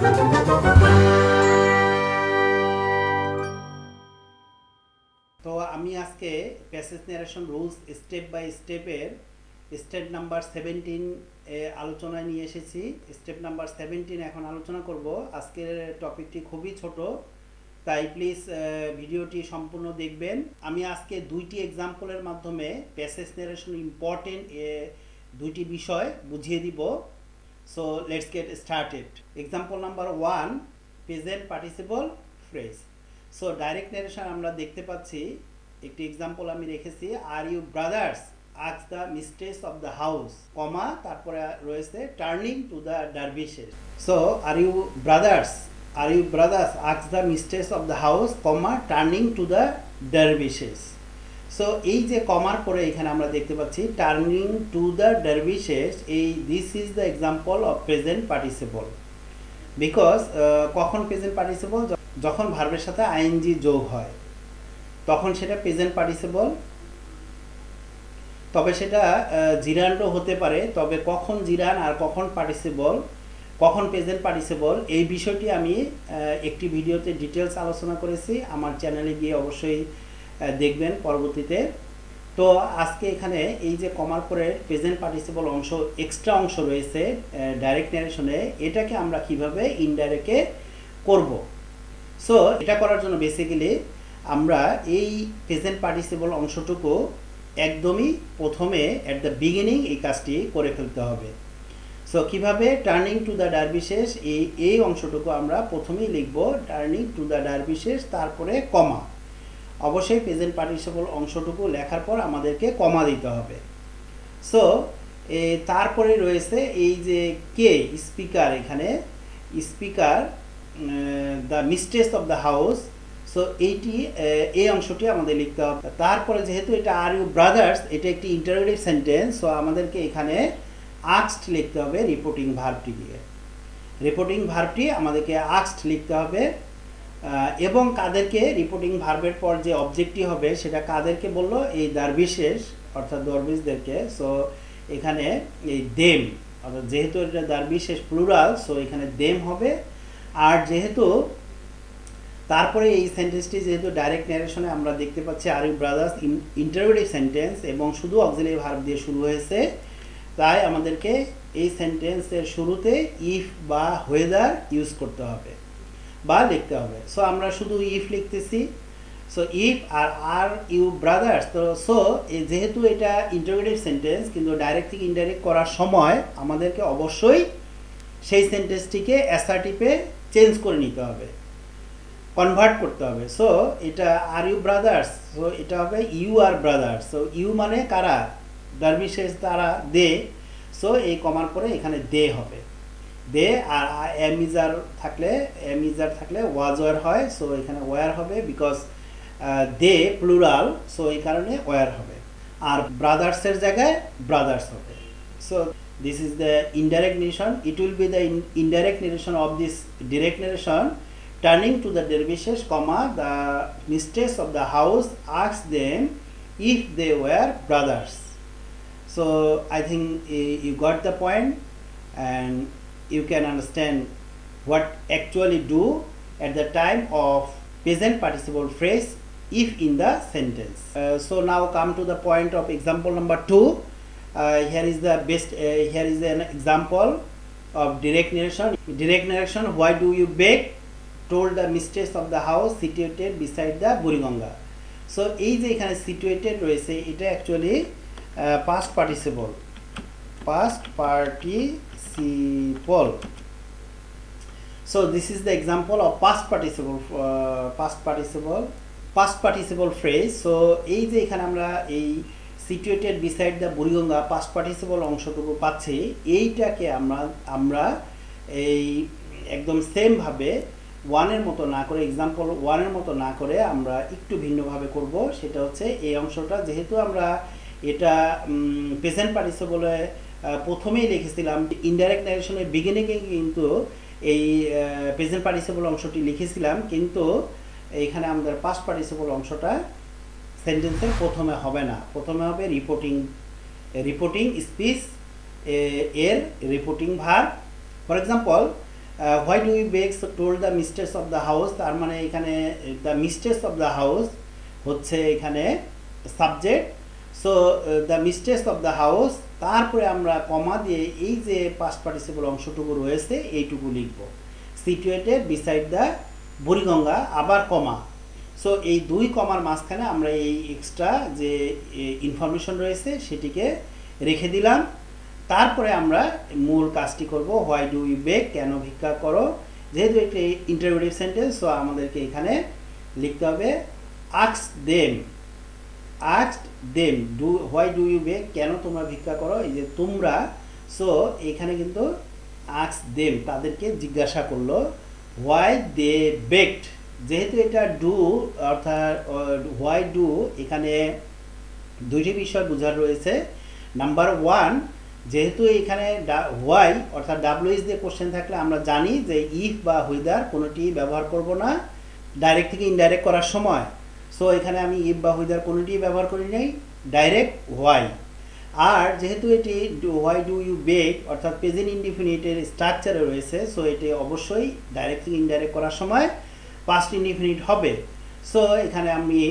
তো আমি আজকে passage narration rules step by স্টেপের স্টেপ নাম্বার 17 আলোচনায় নিয়ে এসেছি। স্টেপ নাম্বার 17 এখন আলোচনা করব। আজকের টপিকটি খুবই ছোট, তাই প্লিজ ভিডিওটি সম্পূর্ণ দেখবেন। আমি আজকে দুইটি এক্সাম্পলের মাধ্যমে প্যাসেজ ন্যারেশন ইম্পর্টেন্ট দুইটি বিষয় বুঝিয়ে দিব। So let's get started. Example number 1, present participle phrase. So direct narration আমরা দেখতে পাচ্ছি, একটি এক্সাম্পল আমি রেখেছি, are you brothers ask the mistress of the house, comma তারপরে রয়েছে turning to the dervishes. So are you brothers ask the mistress of the house, comma turning to the dervishes. So এই যে কমার পরে এখানে আমরা দেখতে পাচ্ছি টার্নিং টু দ্য ডারভিশেস, এই this is the example of present participle. Because কখন প্রেজেন্ট পার্টিসিপল? যখন ভার্বের সাথে আইএনজি যোগ হয় তখন সেটা প্রেজেন্ট পার্টিসিপল। তবে সেটা জিরান্ডও হতে পারে, তবে কখন জিরান আর কখন পার্টিসিপল, কখন প্রেজেন্ট পার্টিসিপল, এই বিষয়টি আমি একটি ভিডিওতে ডিটেলস আলোচনা করেছি। আমার চ্যানেলে গিয়ে অবশ্যই দেখবেন পরবর্তীতে। তো আজকে এখানে এই যে কমার পরে প্রেজেন্ট পার্টিসিপল অংশ, এক্সট্রা অংশ রয়েছে ডাইরেক্ট ন্যারেশনে, এটাকে আমরা কিভাবে ইনডাইরেক্টে করব। সো এটা করার জন্য বেসিক্যালি আমরা এই প্রেজেন্ট পার্টিসিপল অংশটুকু একদমই প্রথমে অ্যাট দ্য বিগিনিং এই কাজটি করে ফেলতে হবে। সো কিভাবে? টার্নিং টু দ্য ডারভিশেস, এই অংশটুকু আমরা প্রথমেই লিখব টার্নিং টু দ্য ডারভিশেস, তারপরে কমা। অবশ্যই প্রেজেন্ট পার্টিসিপল অংশটুকু লেখার পর আমাদেরকে কমা দিতে হবে। সো তারপরে রয়েছে এই যে কে, স্পিকার, এখানে speaker the mistress of the house. So এই অংশটি আমাদের লিখতে হবে। তারপরে যেহেতু এটা আর ইউ ব্রাদার্স, এটা একটি ইন্টারোগেটিভ সেন্টেন্স, সো আমাদেরকে এখানে আস্কড লিখতে হবে রিপোর্টিং ভার্বটি দিয়ে। রিপোর্টিং ভার্বটি আমাদেরকে আস্কড লিখতে হবে। এবং কাদেরকে, রিপোর্টিং ভার্বের পর যে অবজেক্টটি হবে সেটা কাদেরকে বললো? এই ডারভিশেস অর্থাৎ দরবেশদেরকে। সো এখানে এই দেম, অর্থাৎ যেহেতু এটা ডারভিশেস প্লুরাল, সো এখানে দেম হবে। আর যেহেতু তারপরে এই সেন্টেন্সটি যেহেতু ডাইরেক্ট ন্যারেশনে আমরা দেখতে পাচ্ছি are you brothers interrogative sentence এবং শুধু অক্সিলারি ভার্ব দিয়ে শুরু হয়েছে, তাই আমাদেরকে এই সেন্টেন্সের শুরুতে ইফ বা হোয়েদার ইউজ করতে হবে বা লিখতে হবে। সো আমরা শুধু ইফ লিখতেছি। So if are you brothers, তো সো যেহেতু এটা ইন্টারোগেটিভ সেন্টেন্স, কিন্তু ডাইরেক্ট থেকে ইনডাইরেক্ট করার সময় আমাদেরকে অবশ্যই সেই সেন্টেন্সটিকে অ্যাসার্টিভে চেঞ্জ করে নিতে হবে, কনভার্ট করতে হবে। সো এটা আর ইউ ব্রাদার্স, সো এটা হবে you are brothers. So you মানে কারা? ডারভিশেস, তারা, দে। সো এই কমার পরে এখানে দে হবে, দে। আর এমিজার থাকলে ওয়াজ ওয়ার হয়, সো এখানে ওয়ার হবে, বিকজ দে প্লুরাল, সো এই কারণে ওয়ার হবে। আর ব্রাদার্সের জায়গায় ব্রাদার্স হবে। So this is the indirect narration. It will be the indirect narration of this direct narration. Turning to the dervishes, comma, the mistress of the house asked them if they were brothers. So I think you got the point and you can understand what actually do at the time of present participle phrase if in the sentence. So now come to the point of example number 2. Here is an example of direct narration. Direct narration, why do you beg? Told the mistress of the house situated beside the Buriganga. So এই যে এখানে situated রয়েছে, এটা actually past participle. So this is the example of past participle phrase. So এই যে এখানে আমরা এই situated beside the Buriganga past participle অংশটুকু পাচ্ছি, এইটাকে আমরা এই একদম সেমভাবে ওয়ানের মতো না করে, এক্সাম্পল ওয়ানের মতো না করে আমরা একটু ভিন্নভাবে করব। সেটা হচ্ছে এই অংশটা, যেহেতু আমরা এটা প্রেজেন্ট পার্টিসিপলে প্রথমেই লিখেছিলাম, ইনডাইরেক্ট ন্যারেশনের বিগিনিংয়ে কিন্তু এই প্রেজেন্ট পার্টিসিপল অংশটি লিখেছিলাম, কিন্তু এইখানে আমাদের পাস্ট পার্টিসিপল অংশটা সেন্টেন্সের প্রথমে হবে না, প্রথমে হবে রিপোর্টিং স্পিচ এর reporting verb. For example why do you beg told the mistress of the house, তার মানে এখানে the mistress of the house হচ্ছে এখানে subject. So the mistress of the house, তারপরে আমরা কমা দিয়ে এই যে পাস্ট পার্টিসিপল অংশটুকু রয়েছে এইটুকু লিখব, সিচুয়েটেড বিসাইড দ্য বুড়িগঙ্গা, আবার কমা। সো এই দুই কমার মাঝখানে আমরা এই এক্সট্রা যে ইনফরমেশন রয়েছে সেটিকে রেখে দিলাম। তারপরে আমরা মূল কাজটি করব, হোয়াই ডু ইউ বেগ, কেন ভিক্ষা করো, যেহেতু একটি ইন্টারোগেটিভ সেন্টেন্স, সো আমাদেরকে এখানে লিখতে হবে asked them do, why do you beg, কেন তোমরা ভিক্ষা করো, এই যে তোমরা। সো এখানে কিন্তু আস্কড দেম, তাদেরকে জিজ্ঞাসা করলো, হোয়াই দে বেগড, যেহেতু এটা ডু অর্থাৎ হোয়াই ডু, এখানে দুইটি বিষয় বোঝার রয়েছে। নাম্বার ওয়ান, যেহেতু এখানে হোয়াই অর্থাৎ ডাব্লিউএস দিয়ে কোশ্চেন থাকলে আমরা জানি যে ইফ বা হুইদার কোনোটি ব্যবহার করব না ডাইরেক্ট থেকে ইনডাইরেক্ট করার সময়। সো এখানে আমি ইফ বা হুইদার কোনোটি ব্যবহার করি নাই, ডাইরেক্ট হোয়াই। আর যেহেতু এটি হোয়াই ডু ইউ বেগ অর্থাৎ প্রেজেন্ট ইনডিফিনিটের স্ট্রাকচারে রয়েছে, সো এটি অবশ্যই ডাইরেক্ট থেকে ইনডাইরেক্ট করার সময় পাস্ট ইনডিফিনিট হবে। সো এখানে আমি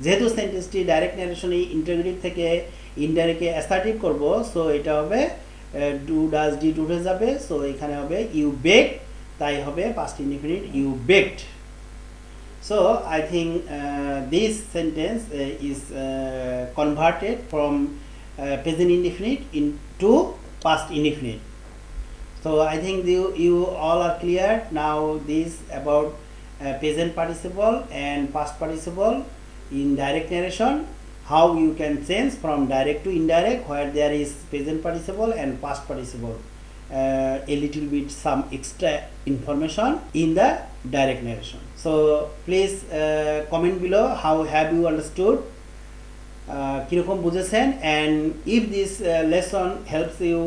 যেহেতু সেন্টেন্সটি ডাইরেক্ট ন্যারেশনে ইন্টারোগেটিভ থেকে ইনডাইরেক্টে অ্যাসার্টিভ করব, সো এটা হবে ডু ডাজ ডিড উঠে যাবে, সো এখানে হবে ইউ বেগ, তাই হবে past indefinite you begged. So I think this sentence is converted from present indefinite into past indefinite. So I think you all are clear now this about present participle and past participle in direct narration, how you can change from direct to indirect where there is present participle and past participle, a little bit some extra information in the direct narration. So please comment below how have you understood, কিরকম বুঝেছেন, and if this lesson helps you,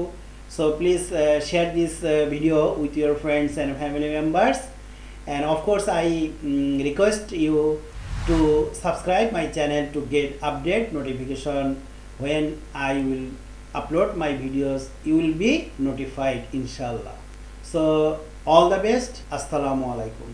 so please share this video with your friends and family members, and of course I request you to subscribe my channel to get update notification when I will upload my videos. You will be notified inshallah. So all the best. Assalamu alaikum.